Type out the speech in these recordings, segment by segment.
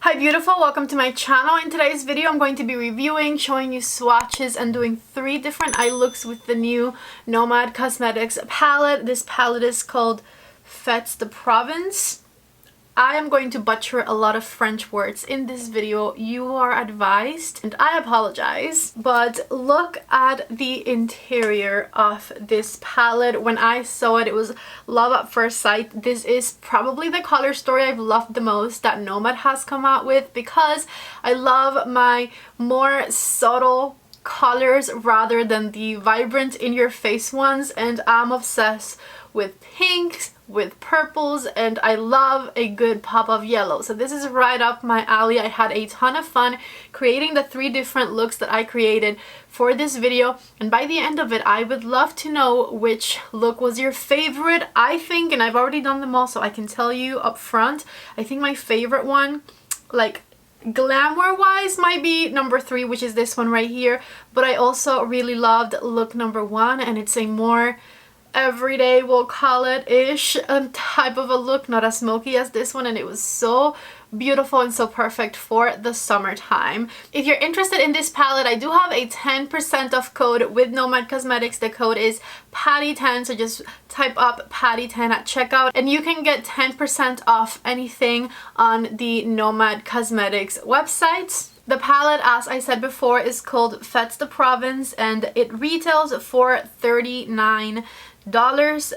Hi beautiful, welcome to my channel. In today's video I'm going to be reviewing, showing you swatches, and doing 3 different eye looks with the new Nomad Cosmetics palette. This palette is called Fetes De Provence. I am going to butcher a lot of French words in this video. You are advised, and I apologize. But look at the interior of this palette. When I saw it, it was love at first sight. This is probably the color story I've loved the most that Nomad has come out with, because I love my more subtle colors rather than the vibrant in-your-face ones, and I'm obsessed with pinks, with purples, and I love a good pop of yellow. So this is right up my alley. I had a ton of fun creating the 3 different looks that I created for this video, and by the end of it I would love to know which look was your favorite. I think, and I've already done them all, so I can tell you up front, I think my favorite one, like glamour wise, might be number 3, which is this one right here. But I also really loved look number 1, and it's a more everyday, we'll call it ish, type of a look, not as smoky as this one, and it was so beautiful and so perfect for the summertime. If you're interested in this palette, I do have a 10% off code with Nomad Cosmetics. The code is Patty10, so just type up Patty10 at checkout and you can get 10% off anything on the Nomad Cosmetics website. The palette, as I said before, is called Fetes De Provence, and it retails for $39,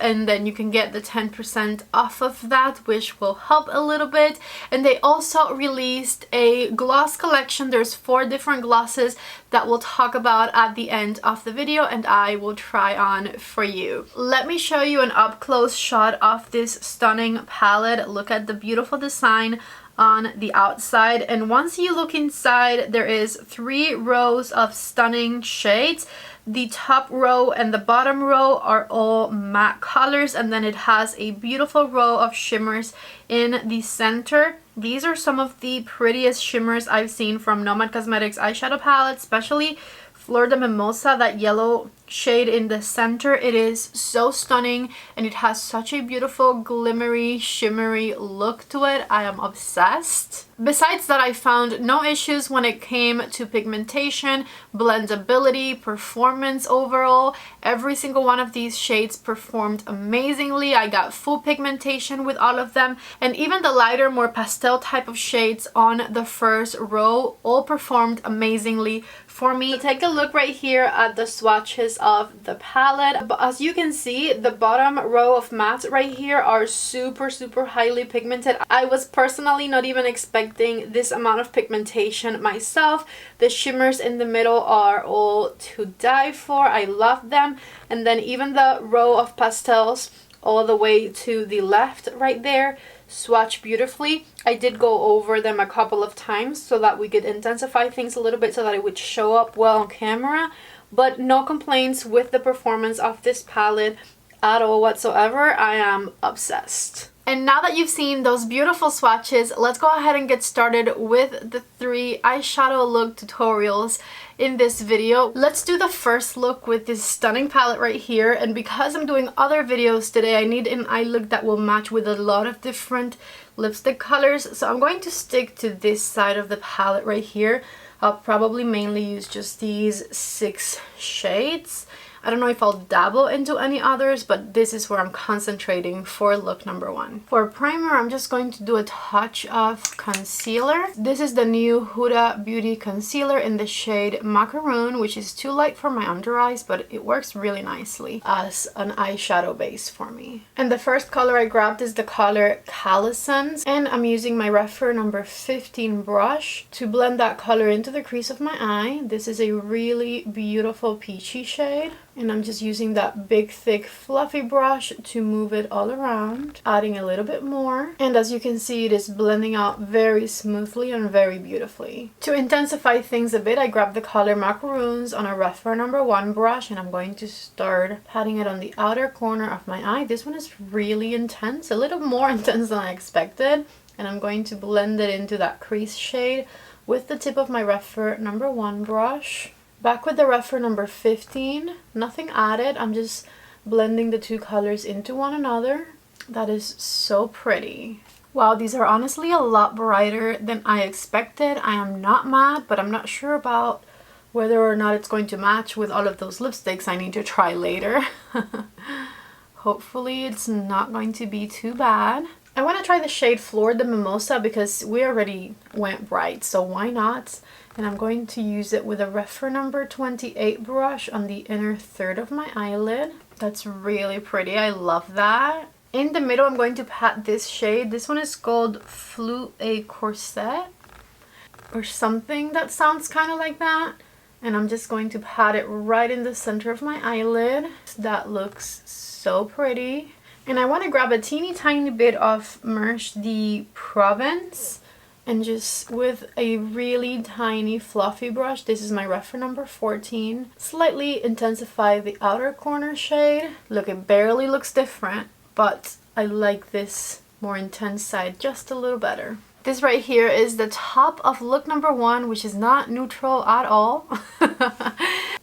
and then you can get the 10% off of that, which will help a little bit. And they also released a gloss collection. There's 4 different glosses that we'll talk about at the end of the video, and I will try on for you. Let me show you an up-close shot of this stunning palette. Look at the beautiful design on the outside, and once you look inside, there is 3 rows of stunning shades. The top row and the bottom row are all matte colors, and then it has a beautiful row of shimmers in the center. These are some of the prettiest shimmers I've seen from Nomad Cosmetics eyeshadow palette, especially Fleur de Mimosa, that yellow shade in the center. It is so stunning, and it has such a beautiful glimmery, shimmery look to it. I am obsessed. Besides that, I found no issues when it came to pigmentation, blendability, performance overall. Every single one of these shades performed amazingly. I got full pigmentation with all of them, and even the lighter, more pastel type of shades on the first row all performed amazingly for me. So take a look right here at the swatches of the palette. But as you can see, the bottom row of mattes right here are super highly pigmented. I was personally not even expecting this amount of pigmentation myself. The shimmers in the middle are all to die for. I love them. And then even the row of pastels all the way to the left right there swatch beautifully. I did go over them a couple of times so that we could intensify things a little bit so that it would show up well on camera, but no complaints with the performance of this palette at all whatsoever. I am obsessed. And now that you've seen those beautiful swatches, let's go ahead and get started with the 3 eyeshadow look tutorials in this video. Let's do the first look with this stunning palette right here, and because I'm doing other videos today, I need an eye look that will match with a lot of different lipstick colors, so I'm going to stick to this side of the palette right here. I'll probably mainly use just these 6 shades. I don't know if I'll dabble into any others, but this is where I'm concentrating for look number 1. For primer, I'm just going to do a touch of concealer. This is the new Huda Beauty concealer in the shade Macaroon, which is too light for my under eyes, but it works really nicely as an eyeshadow base for me. And the first color I grabbed is the color Calisons, and I'm using my REPHR number 15 brush to blend that color into the crease of my eye. This is a really beautiful peachy shade, and I'm just using that big, thick, fluffy brush to move it all around, adding a little bit more. And as you can see, it is blending out very smoothly and very beautifully. To intensify things a bit, I grabbed the color Macaroons on a REPHR number 1 brush, and I'm going to start patting it on the outer corner of my eye. This one is really intense, a little more intense than I expected. And I'm going to blend it into that crease shade with the tip of my REPHR number 1 brush. Back with the REPHR number 15, nothing added, I'm just blending the 2 colors into one another. That is so pretty. Wow, these are honestly a lot brighter than I expected. I am not mad, but I'm not sure about whether or not it's going to match with all of those lipsticks. I need to try later. Hopefully it's not going to be too bad. I want to try the shade Flor de Mimosa because we already went bright, so why not? And I'm going to use it with a REPHR number 28 brush on the inner third of my eyelid. That's really pretty. I love that. In the middle, I'm going to pat this shade. This one is called Flou et Corset or something that sounds kind of like that. And I'm just going to pat it right in the center of my eyelid. That looks so pretty. And I want to grab a teeny tiny bit of Fetes De Provence and just with a really tiny fluffy brush, this is my REPHR number 14, slightly intensify the outer corner shade. Look, it barely looks different, but I like this more intense side just a little better. This right here is the top of look number 1, which is not neutral at all.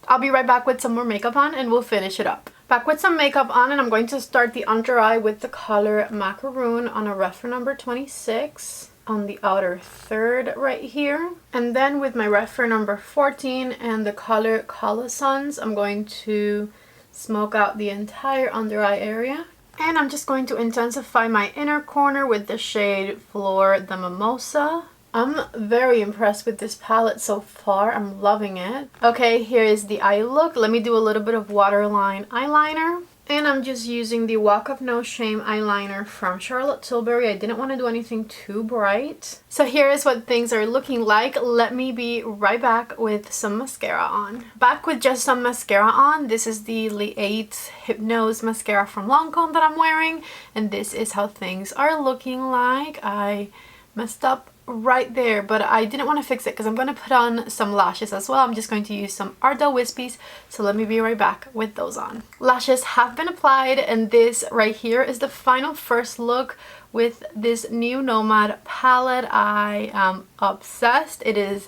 I'll be right back with some more makeup on and we'll finish it up. Back with some makeup on, and I'm going to start the under eye with the color Macaroon on a REPHR number 26 on the outer third right here. And then with my REPHR number 14 and the color Colossons, I'm going to smoke out the entire under eye area. And I'm just going to intensify my inner corner with the shade Flor de Mimosa. I'm very impressed with this palette so far. I'm loving it. Okay, here is the eye look. Let me do a little bit of waterline eyeliner. And I'm just using the Walk of No Shame eyeliner from Charlotte Tilbury. I didn't want to do anything too bright. So here is what things are looking like. Let me be right back with some mascara on. Back with just some mascara on. This is the Liate Hypnose mascara from Lancome that I'm wearing. And this is how things are looking like. I messed up right there, but I didn't want to fix it because I'm going to put on some lashes as well. I'm just going to use some Ardell Wispies, so let me be right back with those on. Lashes have been applied, and this right here is the final first look with this new Nomad palette. I am obsessed. It is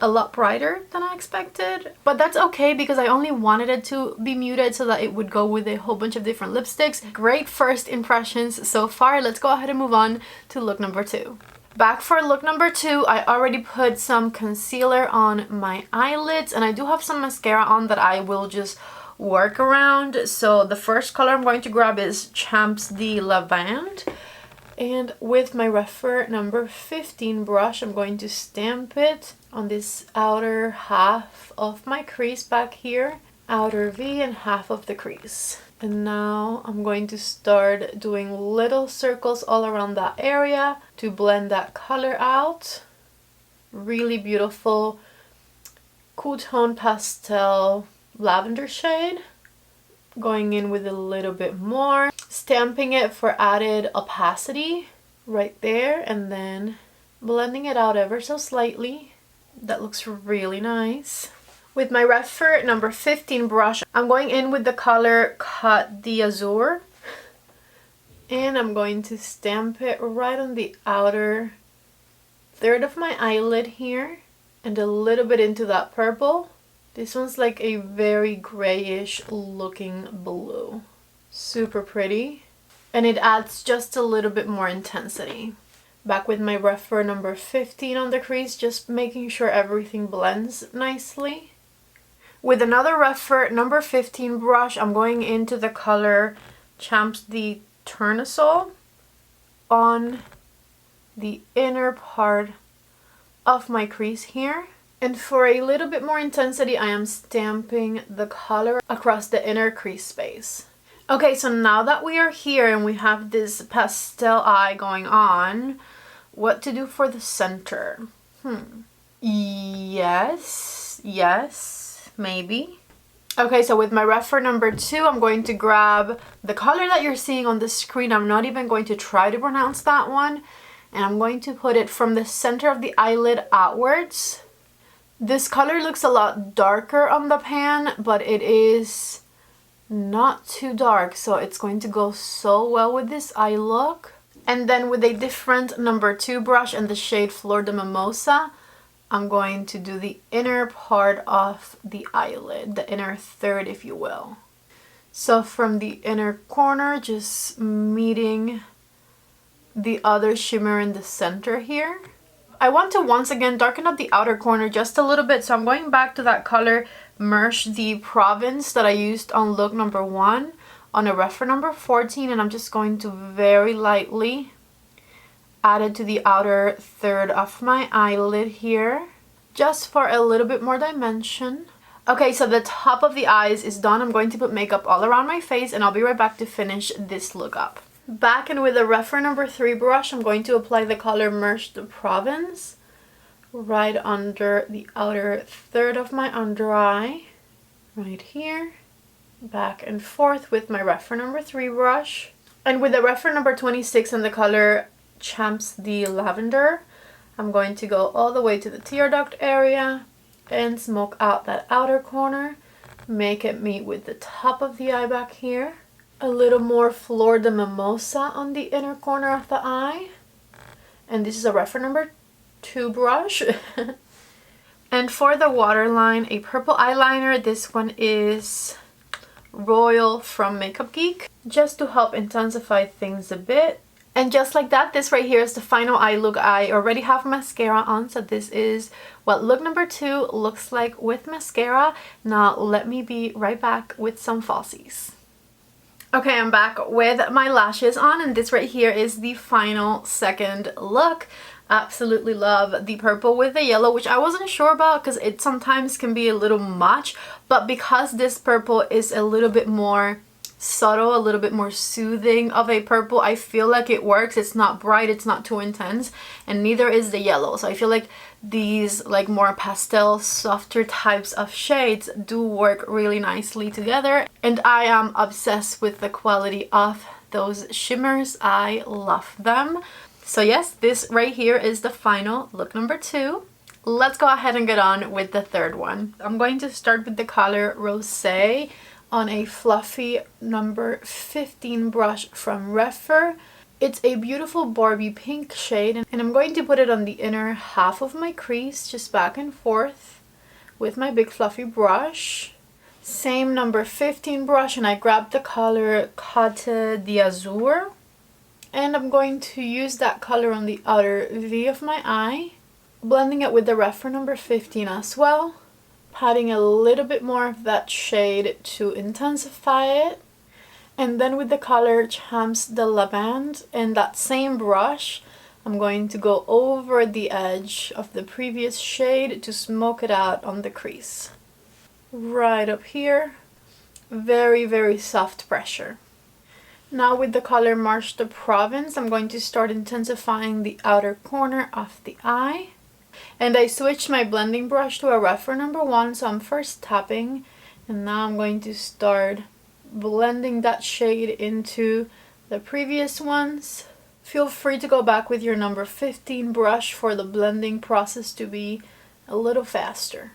a lot brighter than I expected, but that's okay because I only wanted it to be muted so that it would go with a whole bunch of different lipsticks. Great first impressions so far. Let's go ahead and move on to look number 2. Back for look number 2, I already put some concealer on my eyelids, and I do have some mascara on that I will just work around. So the first color I'm going to grab is Champs de Lavande, and with my REPHR number 15 brush, I'm going to stamp it on this outer half of my crease back here, outer V and half of the crease. And now I'm going to start doing little circles all around that area to blend that color out. Really beautiful cool tone pastel lavender shade. Going in with a little bit more. Stamping it for added opacity right there, and then blending it out ever so slightly. That looks really nice. With my REPHR number 15 brush, I'm going in with the color Côte d'Azur, and I'm going to stamp it right on the outer third of my eyelid here and a little bit into that purple. This one's like a very grayish looking blue. Super pretty, and it adds just a little bit more intensity. Back with my REPHR number 15 on the crease, just making sure everything blends nicely. With another REPHR number 15 brush, I'm going into the color Champs de Tournesol on the inner part of my crease here. And for a little bit more intensity, I am stamping the color across the inner crease space. Okay, so now that we are here and we have this pastel eye going on, what to do for the center? Yes. Maybe. Okay, so with my REPHR number 2, I'm going to grab the color that you're seeing on the screen. I'm not even going to try to pronounce that one. And I'm going to put it from the center of the eyelid outwards. This color looks a lot darker on the pan, but it is not too dark, so it's going to go so well with this eye look. And then with a different number 2 brush and the shade Flor de Mimosa, I'm going to do the inner part of the eyelid, the inner third, if you will. So from the inner corner, just meeting the other shimmer in the center here. I want to once again darken up the outer corner just a little bit, so I'm going back to that color Fetes De Provence that I used on look number 1 on a REPHR number 14, and I'm just going to very lightly add it to the outer third of my eyelid here, just for a little bit more dimension. Okay, so the top of the eyes is done. I'm going to put makeup all around my face, and I'll be right back to finish this look up. Back and with a REPHR number 3 brush, I'm going to apply the color Fetes De Provence right under the outer third of my under eye, right here, back and forth with my REPHR number 3 brush. And with the REPHR number 26 and the color Champs de Lavender, I'm going to go all the way to the tear duct area and smoke out that outer corner, make it meet with the top of the eye back here. A little more Flor de Mimosa on the inner corner of the eye. And this is a REPHR number 2 brush. And for the waterline, a purple eyeliner. This one is Royal from Makeup Geek, just to help intensify things a bit. And just like that, this right here is the final eye look. I already have mascara on, so this is what look number 2 looks like with mascara. Now let me be right back with some falsies. Okay, I'm back with my lashes on, and this right here is the final second look. Absolutely love the purple with the yellow, which I wasn't sure about because it sometimes can be a little much, but because this purple is a little bit more subtle, a little bit more soothing of a purple, I feel like it works. It's not bright, it's not too intense, and neither is the yellow. So I feel like these like more pastel, softer types of shades do work really nicely together, and I am obsessed with the quality of those shimmers. I love them. So yes, this right here is the final look number 2. Let's go ahead and get on with the third one. I'm going to start with the color Rosé on a fluffy number 15 brush from REPHR. It's a beautiful Barbie pink shade, and I'm going to put it on the inner half of my crease, just back and forth with my big fluffy brush. Same number 15 brush, and I grabbed the color Côte d'Azur, and I'm going to use that color on the outer V of my eye, blending it with the REPHR number 15 as well, patting a little bit more of that shade to intensify it. And then with the color Champs de Lavande and that same brush, I'm going to go over the edge of the previous shade to smoke it out on the crease. Right up here. Very, very soft pressure. Now with the color Fetes De Provence, I'm going to start intensifying the outer corner of the eye. And I switched my blending brush to a REPHR number 1, so I'm first tapping, and now I'm going to start blending that shade into the previous ones. Feel free to go back with your number 15 brush for the blending process to be a little faster.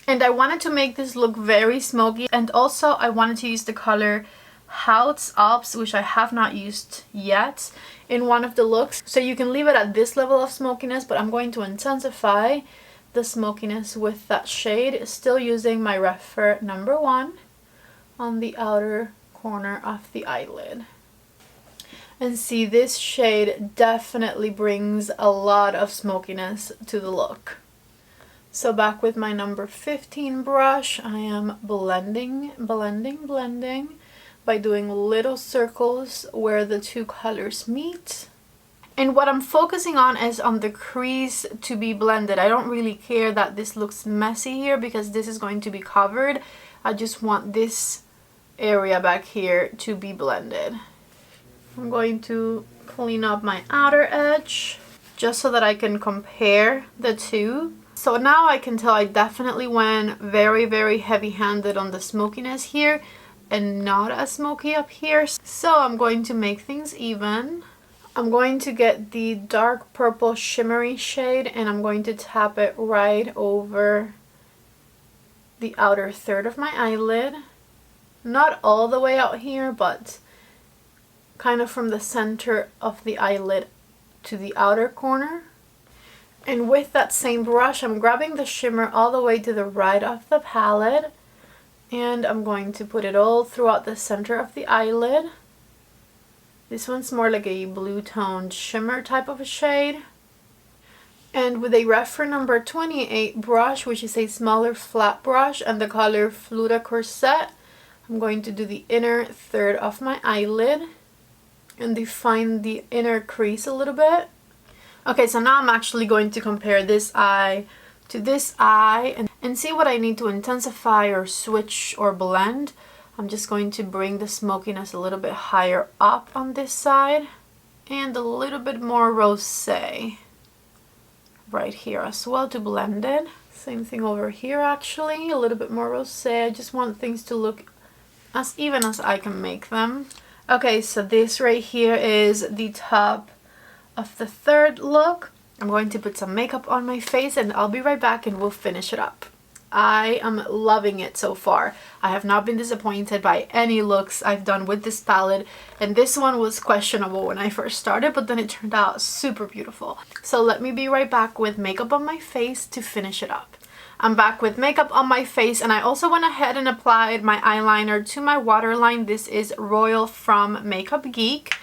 And I wanted to make this look very smoky, and also I wanted to use the color Hout's Alps, which I have not used yet in one of the looks. So you can leave it at this level of smokiness, but I'm going to intensify the smokiness with that shade, still using my REPHR number 1 on the outer corner of the eyelid. And see, this shade definitely brings a lot of smokiness to the look. So back with my number 15 brush, I am blending by doing little circles where the two colors meet. And what I'm focusing on is on the crease to be blended. I don't really care that this looks messy here because this is going to be covered. I just want this area back here to be blended. I'm going to clean up my outer edge just so that I can compare the two. So now I can tell I definitely went very, very heavy-handed on the smokiness here and not as smoky up here. So I'm going to make things even. I'm going to get the dark purple shimmery shade and I'm going to tap it right over the outer third of my eyelid. Not all the way out here, but kind of from the center of the eyelid to the outer corner. And with that same brush, I'm grabbing the shimmer all the way to the right of the palette. And I'm going to put it all throughout the center of the eyelid. This one's more like a blue toned shimmer type of a shade. And with a REPHR number 28 brush, which is a smaller flat brush, and the color Fetes De Provence, I'm going to do the inner third of my eyelid and define the inner crease a little bit. Okay, so now I'm actually going to compare this eye to this eye and see what I need to intensify or switch or blend. I'm just going to bring the smokiness a little bit higher up on this side and a little bit more rosé right here as well to blend it. Same thing over here actually, a little bit more rosé. I just want things to look as even as I can make them. Okay, so this right here is the top of the third look. I'm going to put some makeup on my face and I'll be right back and we'll finish it up. I am loving it so far. I have not been disappointed by any looks I've done with this palette, and this one was questionable when I first started, but then it turned out super beautiful. So let me be right back with makeup on my face to finish it up. I'm back with makeup on my face, and I also went ahead and applied my eyeliner to my waterline. This is Royal from Makeup Geek.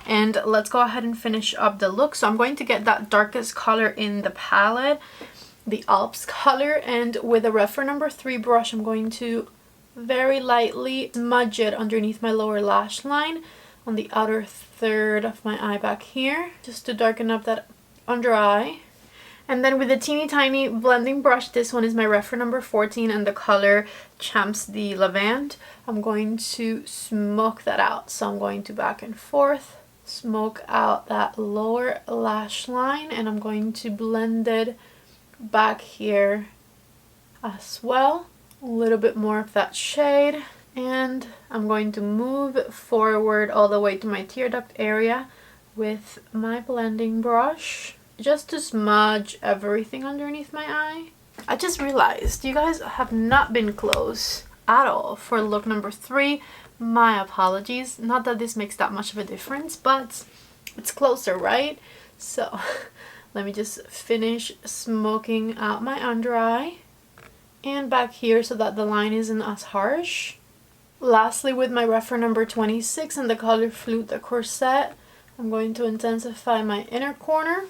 And let's go ahead and finish up the look. So I'm going to get that darkest color in the palette, the Alps color, and with a REPHR number 3 brush, I'm going to very lightly smudge it underneath my lower lash line on the outer third of my eye back here, just to darken up that under eye. And then with a teeny tiny blending brush, this one is my REPHR number 14 and the color Champs de Lavande, I'm going to smoke that out. So I'm going to back and forth, smoke out that lower lash line, and I'm going to blend it back here as well. A little bit more of that shade, and I'm going to move forward all the way to my tear duct area with my blending brush just to smudge everything underneath my eye. I just realized you guys have not been close at all for look number 3. My apologies. Not that this makes that much of a difference, but it's closer, right? So let me just finish smoking out my under eye and back here so that the line isn't as harsh. Lastly, with my REPHR number 26 and the color Fetes De Provence, I'm going to intensify my inner corner.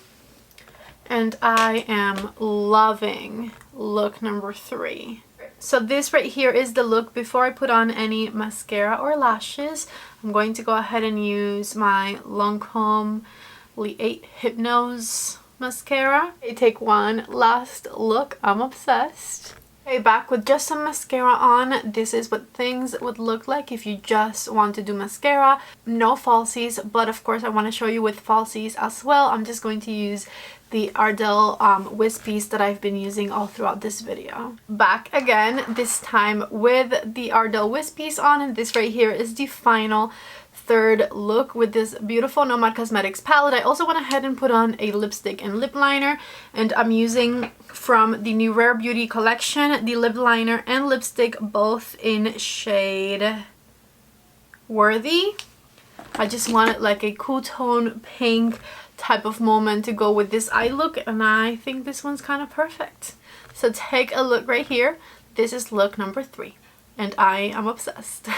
And I am loving look number 3. So this right here is the look before I put on any mascara or lashes. I'm going to go ahead and use my Lancome Liate Hypnose mascara. I take one last look. I'm obsessed. Okay, back with just some mascara on. This is what things would look like if you just want to do mascara. No falsies, but of course I want to show you with falsies as well. I'm just going to use the Ardell wispies that I've been using all throughout this video. Back again, this time with the Ardell wispies on, and this right here is the final third look with this beautiful Nomad Cosmetics palette. I also went ahead and put on a lipstick and lip liner, and I'm using from the new Rare Beauty collection the lip liner and lipstick both in shade Worthy. I just wanted like a cool tone pink type of moment to go with this eye look, and I think this one's kind of perfect. So take a look right here. This is look number 3 and I am obsessed.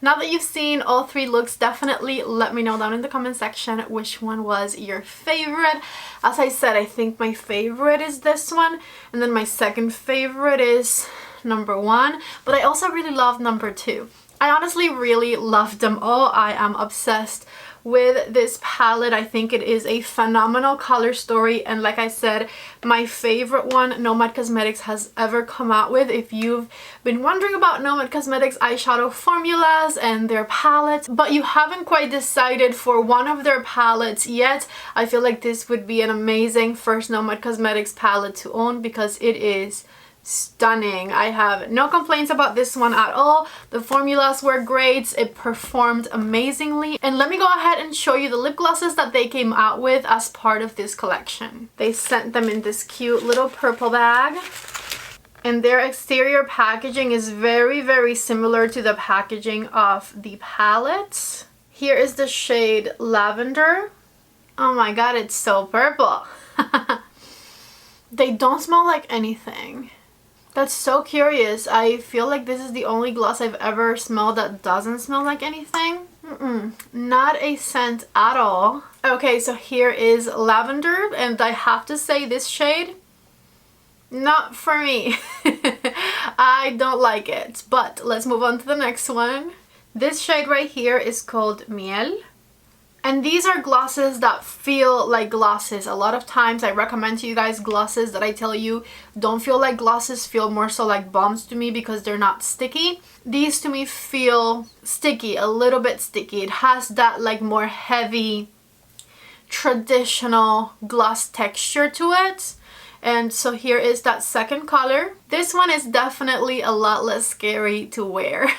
Now that you've seen all 3 looks, definitely let me know down in the comment section which one was your favorite. As I said, I think my favorite is this one, and then my second favorite is number 1, but I also really love number 2. I honestly really love them all. I am obsessed with this palette. I think it is a phenomenal color story, and like I said, my favorite one Nomad Cosmetics has ever come out with. If you've been wondering about Nomad Cosmetics eyeshadow formulas and their palettes, but you haven't quite decided for one of their palettes yet, I feel like this would be an amazing first Nomad Cosmetics palette to own because it is stunning. I have no complaints about this one at all. The formulas were great. It performed amazingly. And let me go ahead and show you the lip glosses that they came out with as part of this collection. They sent them in this cute little purple bag. And their exterior packaging is very, very similar to the packaging of the palette. Here is the shade Lavender. Oh my god, it's so purple. They don't smell like anything. That's so curious. I feel like this is the only gloss I've ever smelled that doesn't smell like anything. Not a scent at all. Okay, so here is lavender, and I have to say this shade, not for me. I don't like it, but let's move on to the next one. This shade right here is called Miel. And these are glosses that feel like glosses. A lot of times I recommend to you guys glosses that I tell you don't feel like glosses, feel more so like balms to me because they're not sticky. These to me feel sticky, a little bit sticky. It has that like more heavy, traditional gloss texture to it. And so here is that second color. This one is definitely a lot less scary to wear.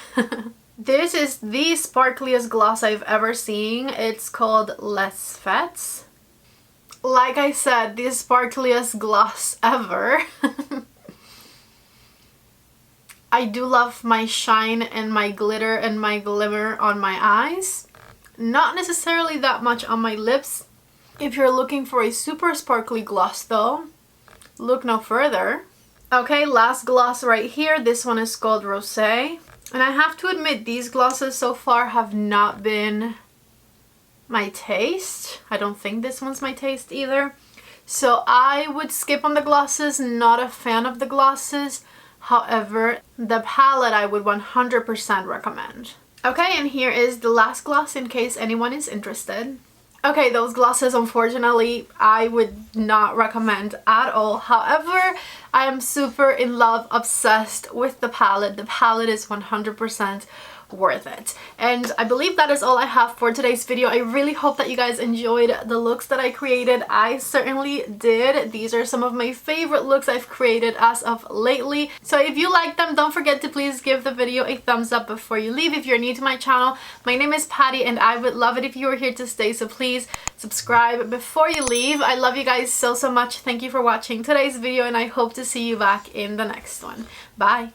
This is the sparkliest gloss I've ever seen. It's called Les Fetes. Like I said, the sparkliest gloss ever. I do love my shine and my glitter and my glimmer on my eyes. Not necessarily that much on my lips. If you're looking for a super sparkly gloss though, look no further. Okay, last gloss right here. This one is called Rosé. And I have to admit, these glosses so far have not been my taste. I don't think this one's my taste either. So I would skip on the glosses, not a fan of the glosses. However, the palette I would 100% recommend. Okay, and here is the last gloss in case anyone is interested. Okay, those glosses, unfortunately, I would not recommend at all. However, I am super in love, obsessed with the palette. The palette is 100% worth it. And I believe that is all I have for today's video. I really hope that you guys enjoyed the looks that I created. I certainly did. These are some of my favorite looks I've created as of lately. So if you like them, don't forget to please give the video a thumbs up before you leave. If you're new to my channel, my name is Patty and I would love it if you were here to stay. So please subscribe before you leave. I love you guys so much. Thank you for watching today's video and I hope to see you back in the next one. Bye!